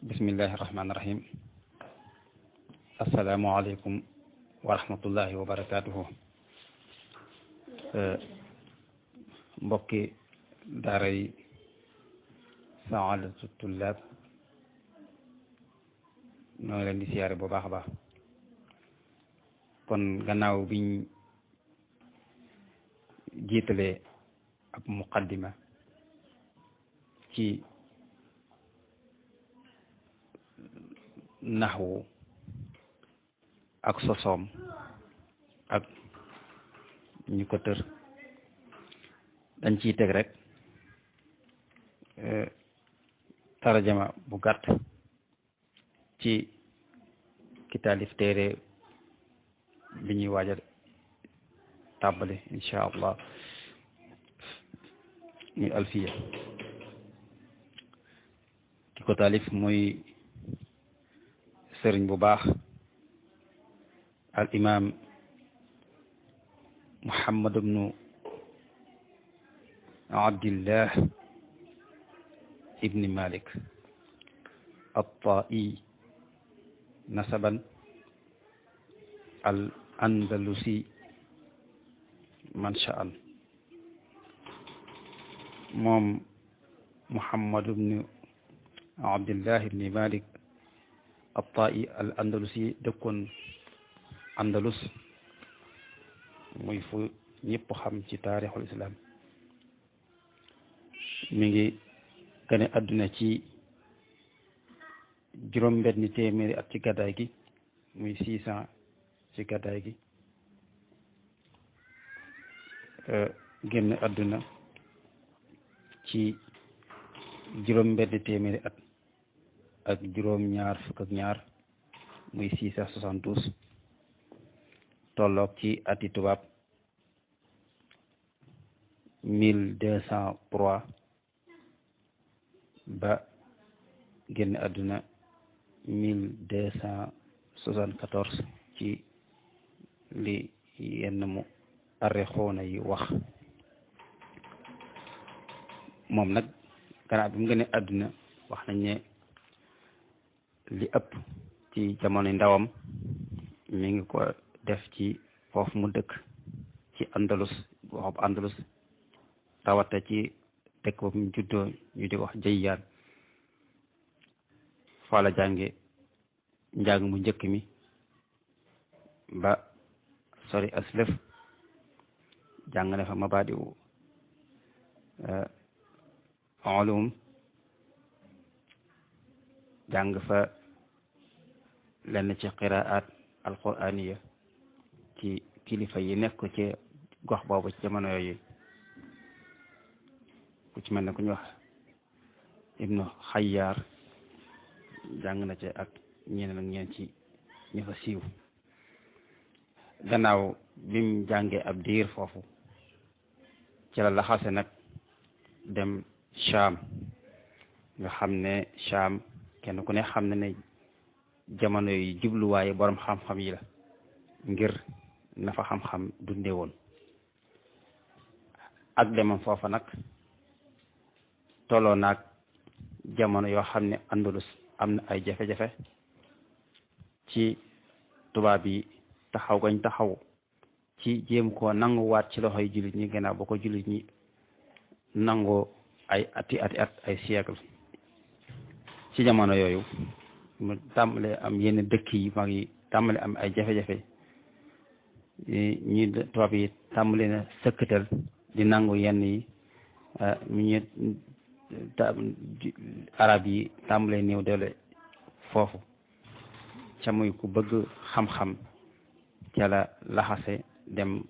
bismillahi rahmaani rahim asalaamualeykum wa rahmatullahi wa barakaatuhu mbokki daara yi saadatu tullaab ñoo ngi leen di siyaare bu baax a baax kon gannaaw biñ jiitalee ab muqaddima ci naxwu ak sosoom ak ñu ko tër dañ ciy teg rek tarjama bu gàtt ci ki taalif téere bi ñuy waaj a tàmbali incha allah muy alfiya ki ko taalif muy sëriñ bu baax al imam Muhammad ibnu Abdillah ibni Malik at-Ta'i nasaban al andalusi manshaan moom Muhammad ibnu Abdillah ibni Malik at-Ta'i al andalusi dëkkoon Andalus muy fu ñëpp xam ci taarixul islam mi ngi gane àdduna ci juróom-benni téeméeri at ci gàddaay gi muy 600 ci gàddaay gi génn àdduna ci juróom-benni téeméeri at ak juróom-ñaar fukk ak ñaar muy 672 tolloog ci ati tubaab 1203 ba génn àdduna 1274 ci li yenn mu arrixoona yi wax moom nag gannaaw bi mu gën a àdduna wax nañ ne li ëpp ci jamono ndawam mi ngi ko def ci foofu mu dëkk ci Andalus waxub Andalus rawate ci dëkk boobu mu juddoo ñu di wax Jayyaan fa la jànge njàng mu njëkk mi ba sori aslëf jàng na fa mabaadi'u ulum jàng fa lenn ci qiraat alquraniya ci kilifa yi nekk ci gox boobu ci jamono yooyu ku ci mel ne ku ñu wax ibnu xayyaar jàng na ci ak ñeneen ak ñeen ci ñu fa siiw gannaaw bim jàngee ab diir foofu ci la laxase nag dem Shaam nga xam ne Shaam kenn ku ne xam ne ne jamono yi jubluwaaye borom xam-xam yi la ngir na fa xam-xam dunde woon ak demam foofa nag tolloo naag jamono yoo xam ne Andalus am na ay jafe-jafe ci tubaab yi taxaw gañ taxaw ci jéem koo nanguwaat ci loxoy jullit ñi gannaaw ba ko jullit ñi nangoo ay ati ay siècle ci jamono yooyu mu tàmbale am yenn dëkk yi mag yi tàmbale am ay jafe-jafe ñi tubaab yi tàmbale na sëkkatal di nangu yenn yi ñu arab yi tàmbale néew doole foofu ca muy ku bëgg xam-xam ca la laxase dem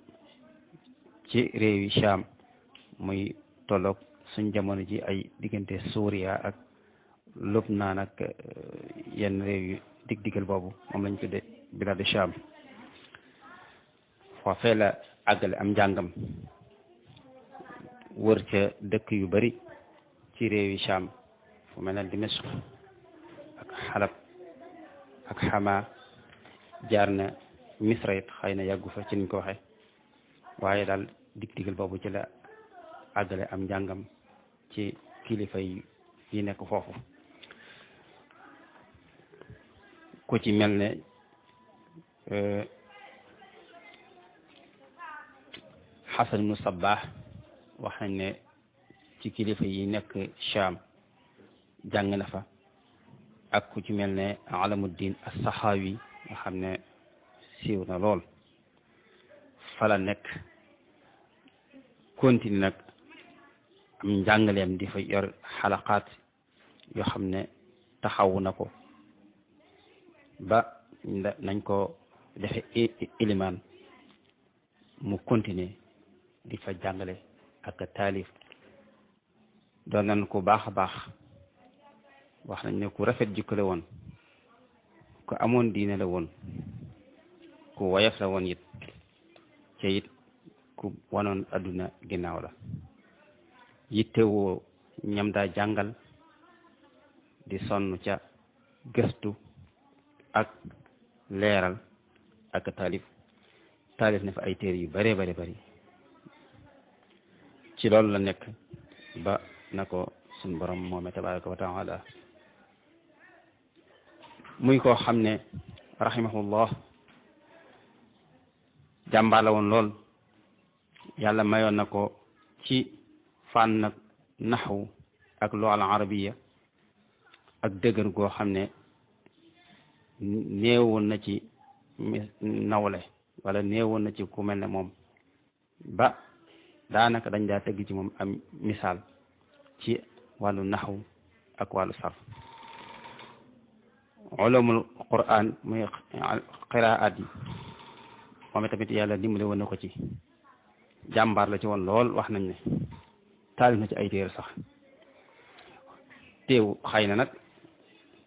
ci réew yi Shaam muy tolloog suñ jamono ji ay diggante Suuriya ak Lubnaan ak yenn réew yu dig-digal boobu moom lañ tudde bilaadu Shaam foofee la àggale am njàngam wër ca dëkk yu bari ci réew yi Shaam fu mel ne Dimashq ak Halab ak Hama jaar na Misra it xëy na yàggu fa ci niñ ko waxe waaye daal dig-digal boobu ci la àggale am njàngam ci kilifa yi nekk foofu ku ci mel ne Xasan ibnu Sabbah wax nañ ne ci kilifa yi nekk Sham jàng na fa ak ku ci mel ne Alamuddin as-Saxaawi nga xam ne siiw na lool fa la nekk continue nag am njàngaleem di fa yor xalaqaat yoo xam ne taxawu na ko ba nañ ko defe ilimaan mu continuer di fa jàngale ak taalif doon nañ ku baax a baax wax nañ ne ku rafet jikko la woon ku amoon diine la woon ku woyof la woon it ca it ku wanoon adduna ginnaaw la yittewoo ñam daa jàngal di sonn ca gëstu ak leeral ak taalif na fa ay téere yu bare bare bari ci loolu la nekk ba na ko suñ borom moome tabaraka wa taala muy koo xam ne rahimahullah jàmbaar la woon lool yàlla mayoon na ko ci fànn nag naxwu ak lugha al arabiya ak dëgër goo xam ne néewoon na ci nawle wala néewoon na ci ku mel ne moom ba daanaka dañ daa tëgg ci moom am misaal ci wàllu naxwu ak wàllu sarf ulumul quran muy qiraat yi moom tamit yàlla dimbale woon na ko ci jàmbaar la ci woon lool wax nañ ne taalif na ci ay téere sax teew xëy na nag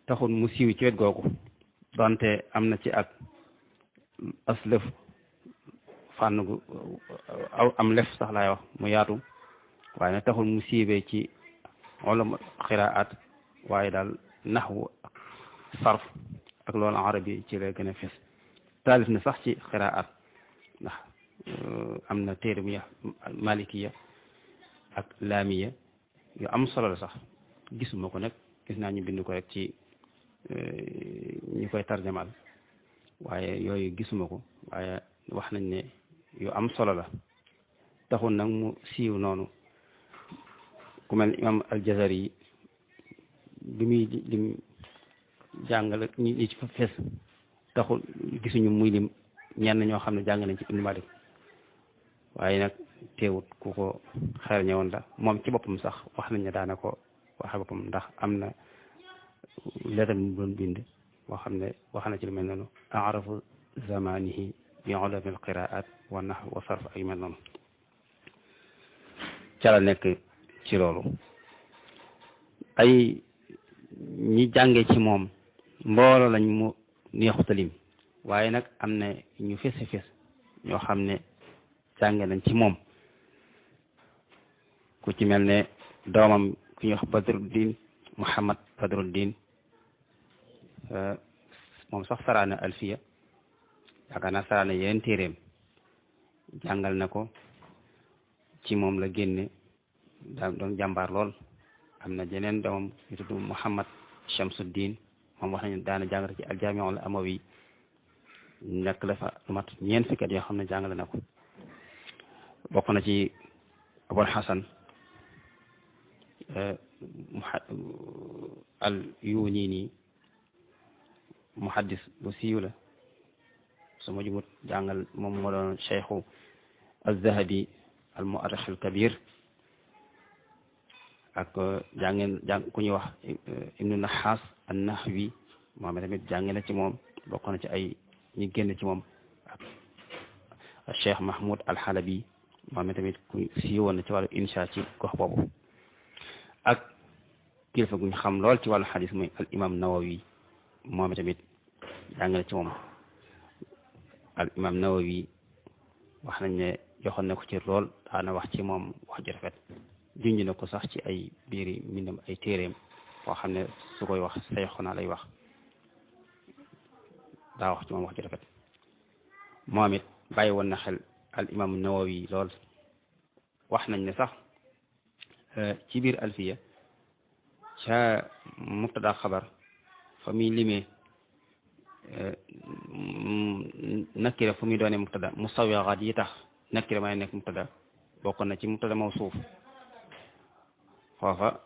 taxul mu siiw ci wet googu donte am na ci ak aslëf fànn gu am lef sax laay wax mu yaatu waaye nag taxul mu siiwee ci ulum qiraat waaye daal naxwu sarf ak loolu arabi ci lay gën a fes taalif na sax ci qiraat ndax am na téere bu malikiya ak laamiya yu am solo la sax gisuma ko nag gis naa ñu bind ko rek ci ñu koy tarjamal waaye yooyu gisuma ko waaye wax nañ ne yu am solo la taxul nag mu siiw noonu ku mel imam al-Jazari yi bi muy lim jàngale ñi ci fees taxul gisuñu muy lim ñenn ñoo xam ne jàng nañ ci Ibn Malik waaye nag teewut ku ko xeer ñëwoon la moom ci boppam sax wax nañ ne daana ko waxe boppam ndax am na lettre mu doon bind boo xam ne wax na ci lu mel noonu arafu zamanihi bi ulumi al qiraat wa nahw wa sarf ak yu mel noonu ca la nekk ci loolu ay ñi jànge ci moom mbooloo lañ mu neexutalim waaye nag am na ñu fesi fes ñoo xam ne jànge nañ ci moom ku ci mel ne doomam ku ñuy wax Badruddin Muhammad Badruddin moom sax saraana alfiya yaakaar naa saraana yeneen téeréem jàngal na ko ci moom la génne daa doon jàmbaar lool am na jeneen doomam ñu tudd Muhammad Shamsuddin moom wax nañu daana jàngale ci aljaamiul amawi nekk la fa lu mat ñeent fukki at yoo xam ne jàngale na ko bokk na ci Abul Hasan al Yunini muhaddis bu siiw la su ma jumut jàngal moom moo doon cheikhu az-Zahabi al mu'arrikh al kabir ak jàng ku ñuy wax Ibnu Nahas an-Nahwi moom tamit jàng na ci moom bokk na ci ay ñi génn ci moom ak Cheikh Mahmoud al-Halabi moom tamit ku siiwoon na ci wàllu insha ci gox boobu ak kilifa gu ñu xam lool ci wàllu xadis muy al imam Nawawi moom tamit jàng na ci moom al imam Nawawi wax nañ ne joxoon na ko ci lool daana wax ci moom wax ju rafet junj na ko sax ci ay biiri mbindam ay téeréem boo xam ne su koy wax sayxuna lay wax daa wax ci moom wax ju rafet moom it bàyyi woon na xel al imam Nawawi lool wax nañ ne sax ci biir alfiya ca mubtada xabar fa muy limee nakira fu muy doone mubtada musawigaat yi tax nakira may nekk mubtada bokk na ci mubtada mawsuuf foofa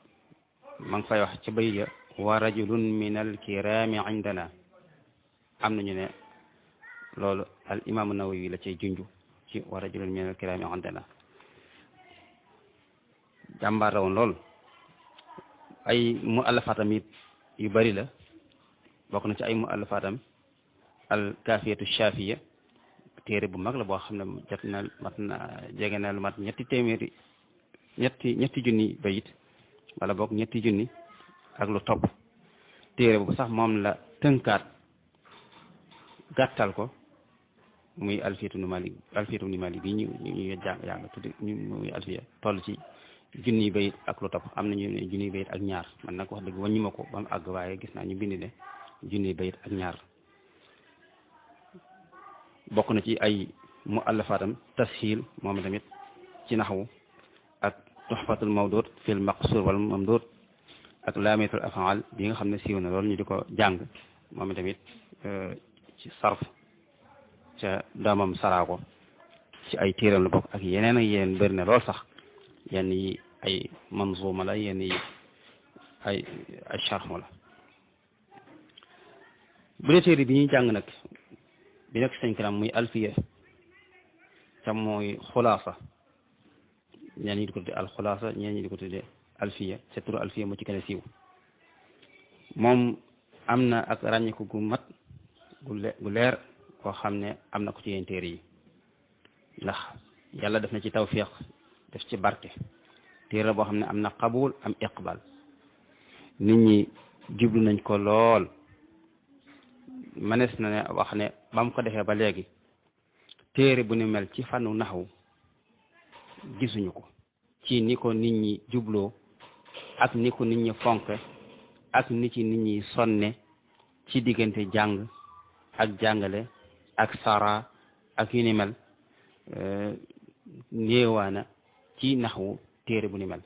ma ngi fay wax ci bay ya wa rajulun min al kirami indana am nañu ne loolu al imaamu Nawawi la cay junju ci wa rajulun min al kirami indana jàmbaar la woon lool ay mu allafaatam yu bari la bokk na ci ay mu allafaatam al kaafiyatu shaafiya téere bu mag la boo xam ne jot na mat na jege na lu mat ñetti junni bayit wala boog ñetti junni ak lu topp téere bu sax moom la tënkaat gàttal ko muy alfiyatu nu mali bi ñu jàng tuddi muy alfiya toll ci junni bayit ak lu topp am nañu ne junni bayit ak ñaar man nag wax dëgg wàññi ma ko ba mu àgg waaye gis naa ñu bind ne junni bayit ak ñaar bokk na ci ay mu allafaatam tashil moom tamit ci naxwu ak tuhfatul mawdud fil maqsur wal mamdud ak laamiyatul afaal bi nga xam ne siiw na loolu ñu di ko jàng moom tamit ci sarf ca doomam saraako ci ay téeram la bokk ak yeneen bëri na lool sax yenn yi ay manzuma la yenn yi ay charx la bu dee téere bi ñuy jàng nag bi nekk sañ kanam muy alfiya ca mooy xulaasa ñeen ñi di ko tudde al xulaasa ñeen ñi di ko tudde alfiya ca turu alfiya moo ci gën a siiw moom am na ak ràññiku gu mat gu leer koo xam ne am na ko ci yenn téere yi ndax yàlla def na ci tawfiq def ci barke téere boo xam ne am na qabul am iqbal nit ñi jublu nañ ko lool manees na ne wax ne ba mu ko defee ba léegi téere bu ni mel ci fànnu naxwu gisuñu ko ci ni ko nit ñi jubloo ak ni ko nit ñi fonke ak ni ci nit ñi sonne ci diggante jàng ak jàngale ak sara ak yu ni mel néewaana ci naxwu téere bu ni mel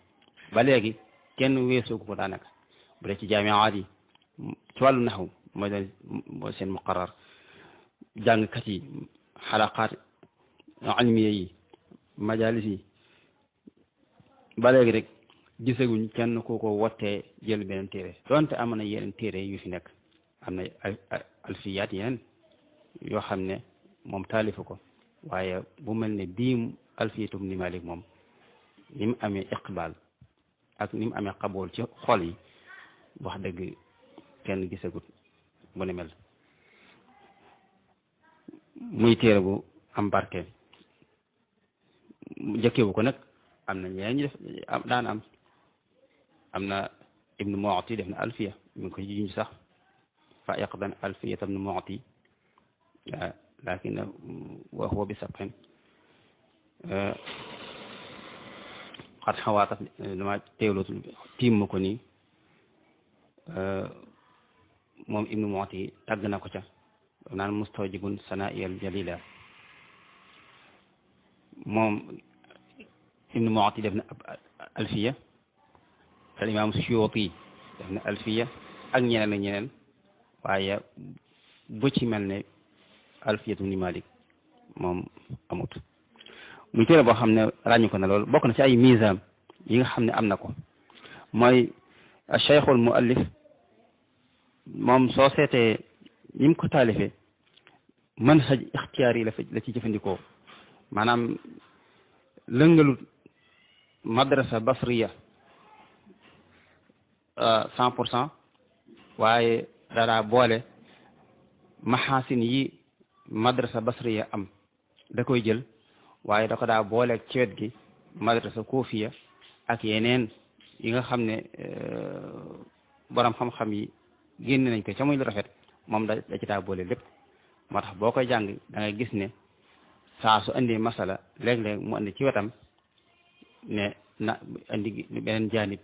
ba léegi kenn weesoogu ko daanaka bu dee ci jaamiaat yi ci wàllu naxwu mooy seen muqarrar jàngkat yi xalaqaat almiya yi majalis yi ba léegi rek gisaguñ kenn ku ko wottee jël beneen téere donte am na yeneen téere yu fi nekk am na alfiyaat yeneen yoo xam ne moom taalifu ko waaye bu mel ne bii alfiyatum ni Malik moom ni mu amee iqbal ak ni mu amee qabool ci xol yi wax dëgg kenn gisagut bu ne mel muy téere bu am barke jëkkewu ko nag am na ñeneen ñu def daan am na ibnu Mu'ti def na alfiya mi ngi ko juñ sax fa yaqdan alfiyata ibnu Mu'ti lakin wa huwa bi sabqin xat xawaatat dama teewlootul tiim ma ko nii moom ibnu Mu'ti tàgg na ko ca naan mustawjibun sana'iyal jalila moom ibnu Mu'ti def na alfiya al imam Suyuti def na alfiya ak ñeneen waaye bu ci mel ne alfiyatu ni Malik moom amut muy téere boo xam ne ràññu ko na loolu bokk na ci ay misaam yi nga xam ne am na ko mooy cheikhul muallif moom soo seetee ni mu ko taalifee manhaj ixtiyaar yi la ci jëfandikoo maanaam lëngalut madrasa basriya 100% waaye daraa boole maxaasin yi madrasa basriya am da koy jël waaye da ko daa booleeg ci wet gi madrasa kuufiya ak yeneen yi nga xam ne borom xam-xam yi génn nañ ko ca muy lu rafet moom da ci daa boole lépp moo tax boo koy jàng da ngay gis ne saa su indi masala léeg-léeg mu indi ci wetam ne na indi beneen jaanib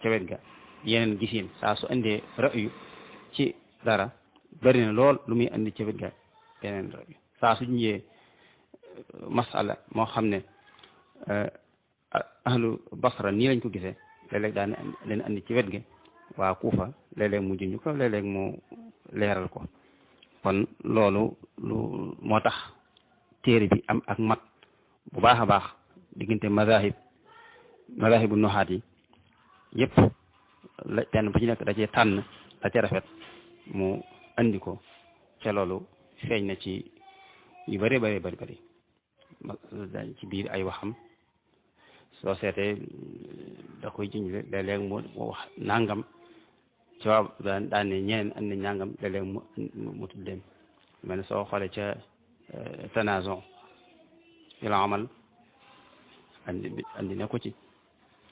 ca wet ga yeneen gisin saa su indee ra'yu ci dara bëri na lool lu muy indi ca wet ga beneen ra'yu saa su ñëwee masala moo xam ne ahlu basra nii lañ ko gisee léeg-léeg daan leen andi ci wet gi waa Kuufa léeg-léeg mu junj ko léeg-léeg mu leeral ko kon loolu lu moo tax téere bi am ak mat bu baax a baax diggante mazahibu nuxaat yi yëpp la benn bu ci nekk da cee tànn da ca rafet mu andi ko ca loolu feeñ na ci yu bëree bëri ci biir ay waxam soo seetee da koy junj léeg-léeg mu wax nangam ci waaw daan ne ñeneen andi nangam léeg-léeg mu tudd leen mel ne soo xoolee ca tanazon il amal andi na ko ci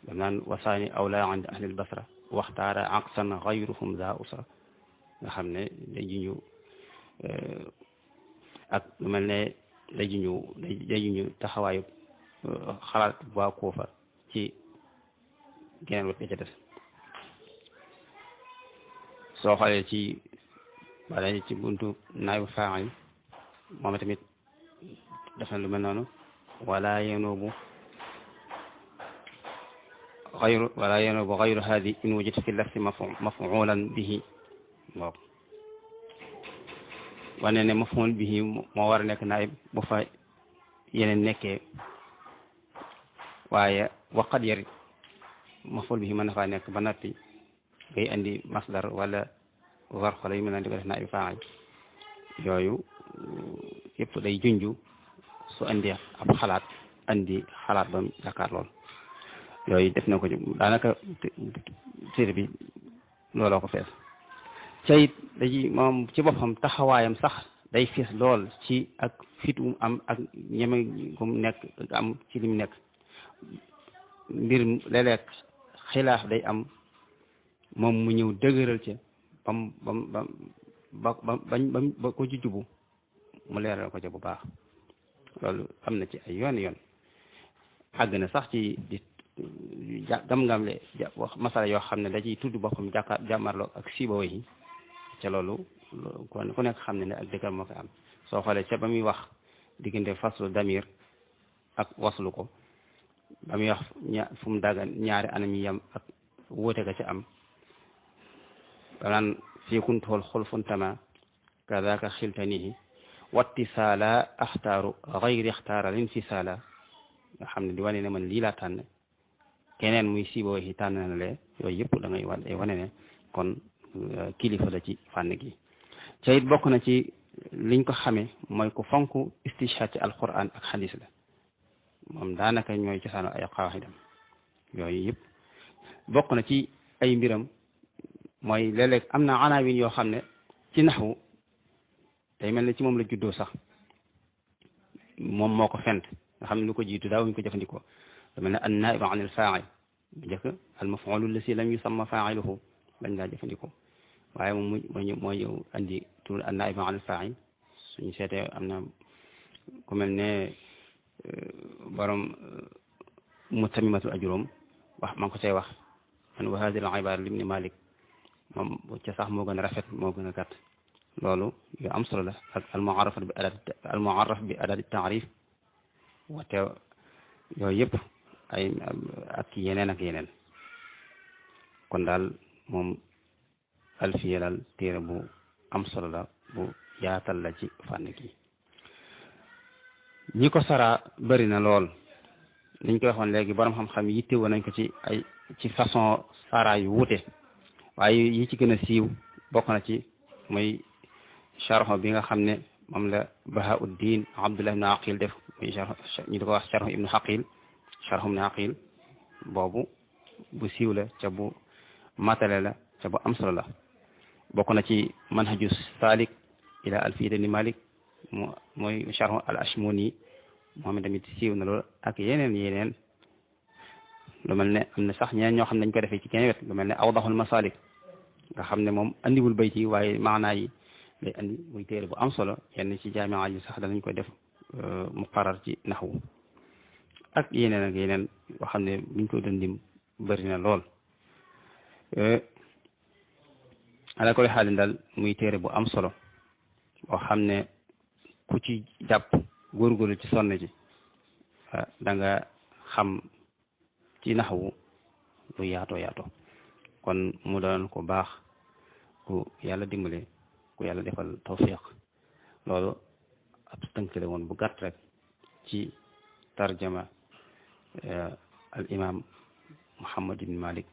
dam naan wasaani awla and ahlil basra waxtaara aqsan xayruhum za usra nga xam ne day junju ak lu mel ne day junju taxawaayu xalaat waa Kuufa ci geneen wet ga ca des soo xoolee ci wala ci buntu naayu faa'il moom tamit def na lu mel noonu wala yanubu xayru haadi in wujida fi lafsi maf'ulan bihi waaw wane ne maf'ul bihi moo war a nekk naayib bu fa yeneen nekkee waaye waqat yarit maf'ul bihi mën na faa nekk ba noppi ngay andi masdar wala zarf wala yu mel ne di ko def naayib faa'il yooyu yëpp day junju su andi ab xalaat andi xalaat ba mu jàkkaar lool yooyu def na ko ci daanaka téere bi looloo ko fees cayit daji moom ci boppam taxawaayam sax day fees lool ci ak fitum am ak ñeme gum nekk am ci lim nekk mbir léeg-léeg xilaaf day am moom mu ñëw dëgëral ca ba ko ci jubu mu leeral ko ca bu baax loolu am na ci ay yoon àgg na sax ci di gam-gam le wax masala yoo xam ne da ciy tudd boppam jàmmarloo ak siiba yi ca loolu kon ku nekk xam ne ak dëkkal moo koy am soo xoolee ca ba muy wax diggante faslu damir ak waslu ko ba muy wax fu mu daga ñaari anam yi yam ak wóote ga ca am ba naan fii kuntool xulfun tama kadaka xiltanihi wattisaala axtaaru xayri axtaara linfisaala nga xam ne di wane ne man lii laa tànn keneen muy siibo yi tànn na lee yooyu yëpp da ngay wane ne kon kilifa la ci fànn gi ca it bokk na ci liñ ko xamee mooy ku fonk istishhaad ci alquran ak xadis la moom daanaka ñooy cosaano ay xaaxidam yooyu yëpp bokk na ci ay mbiram mooy léeg-léeg am na anaawin yoo xam ne ci naxwu day mel ne ci moom la juddoo sax moom moo ko fent nga xam ne lu ko jiitu daawuñu ko jëfandikoo da mel ne an naib an al faa'il bu njëkk al maf'ul allasi lam yusamma faa'iluhu lañ daa jëfandikoo waaye moom moo ñëw andi tur an naib an al faa'il suñu seetee am na ku mel ne borom mutammimatul ajrum wax maa ngi ko cay wax man wa hadihi al ibara limni Malik moom ca sax moo gën a rafet moo gën a gàtt loolu yu am solo la ak al mu'arraf bi adati taarif wate yooyu yëpp ay ak yeneen kon daal moom alfiya daal téere bu am solo la bu yaatal la ci fànn gi ñi ko sara bëri na lool niñ ko waxoon léegi borom xam-xam yitte woon nañ ko ci façon sara yu wuute waaye yi ci gën a siiw bokk na ci muy sharh bi nga xam ne moom la Bahauddin Abdullah ibn Aqil def muy ñu di ko wax sharh ibnu Aqil sharh ibnu Aqil boobu bu siiw la ca bu matale la ca bu am solo la bokk na ci manhaju salik ila alfiyat ibn Malik mooy sharh al Ashmuni moom tamit siiw na loolu ak yeneen lu mel ne am na sax ñeneen ñoo xam ne dañ ko defee ci kenn wet lu mel ne awdahul masalik nga xam ne moom andiwul bayt yi waaye maanaa yi day andi muy téere bu am solo yenn ci jaami'a yi sax danañ ko def muqarrar ci naxwu ak yeneen yoo xam ne buñ ko dundim bëri na lool ala kulli xaalin daal muy téere bu am solo boo xam ne ku ci jàpp góorgóorlu ci sonn ci da nga xam ci naxwu lu yaatoo kon mu doon ko baax ku yàlla dimbale ku yàlla defal tawfiq loolu ab tënk la woon bu gàtt rek ci tarjama al imam Muhammad ibn Malik.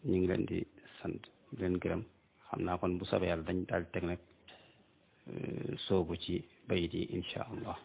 ñu ngi leen di sant di leen gërëm xam naa kon bu soobee yàlla dañ daal teg nag soobu ci bayit yi insha allah.